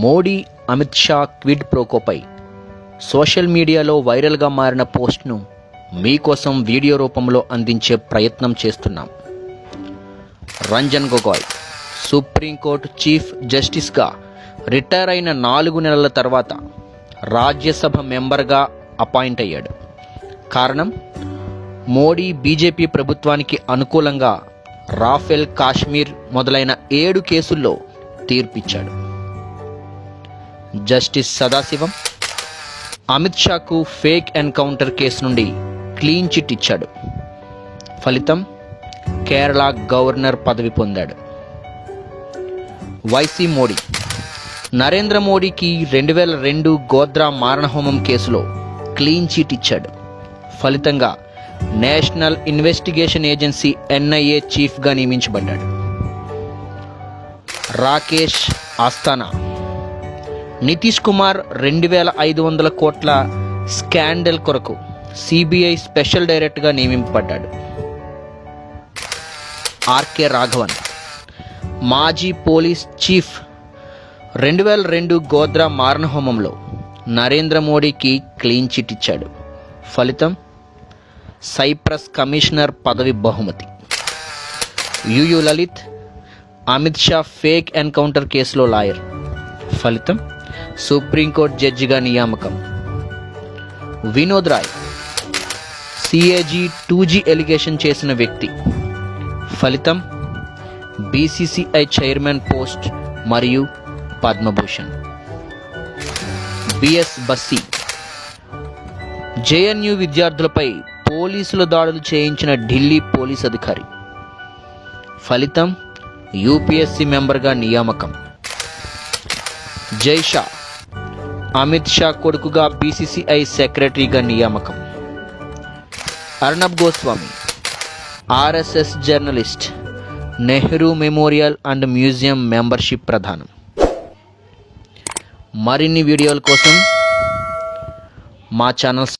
Modi Amit Shah quid ప్రోకోపై social మీడియాలో వైరల్గా మారిన పోస్ట్ను మీకోసం వీడియో రూపంలో అందించే ప్రయత్నం చేస్తున్నాం. రంజన్ గొగోయ్ సుప్రీంకోర్టు చీఫ్ జస్టిస్గా రిటైర్ అయిన 4 నెలల తర్వాత రాజ్యసభ మెంబర్గా అపాయింట్ అయ్యాడు. కారణం, మోడీ బీజేపీ ప్రభుత్వానికి అనుకూలంగా రాఫెల్, కాశ్మీర్ మొదలైన 7 కేసుల్లో తీర్పిచ్చాడు. జస్టిస్ సదాశివం అమిత్ షాకు ఫేక్ ఎన్కౌంటర్ కేసు నుండి క్లీన్ చిట్ ఇచ్చాడు. ఫలితం, కేరళ గవర్నర్ పదవి పొందాడు. వైసీ మోడీ నరేంద్ర మోడీకి 2002 గోద్రా మారణహోమం కేసులో క్లీన్ చిట్ ఇచ్చాడు. ఫలితంగా నేషనల్ ఇన్వెస్టిగేషన్ ఏజెన్సీ NIA చీఫ్గా నియమించబడ్డాడు. రాకేష్ ఆస్థానా నితీష్ కుమార్ 2500 కోట్ల స్కాండల్ కొరకు CBI స్పెషల్ డైరెక్టర్గా నియమింపబడ్డాడు. ఆర్కే రాఘవన్ మాజీ పోలీస్ చీఫ్ 2002 గోద్రా మారణహోమంలో నరేంద్ర మోడీకి క్లీన్ చిట్ ఇచ్చాడు. ఫలితం, సైప్రస్ కమిషనర్ పదవి బహుమతి. EU Lalit Amit Shah fake encounter కేసులో లాయర్. ఫలితం, సుప్రీంకోర్టు జడ్జిగా నియామకం. Vinod Roy CAG 2G allegation చేసిన వ్యక్తి. ఫలితం, BCCI చైర్మన్ పోస్ట్ మరియు పద్మభూషణ్. BS బస్సీ JNU విద్యార్థులపై పోలీసుల దాడులు చేయించిన ఢిల్లీ పోలీస్ అధికారి. ఫలితం, UPSC మెంబర్గా నియామకం. జై షా అమిత్ షా కొడుకుగా BCCI సెక్రటరీగా నియామకం. Arnab Goswami RSS journalist, Nehru memorial and museum membership ప్రదానం. మరిన్ని వీడియోల కోసం మా ఛానల్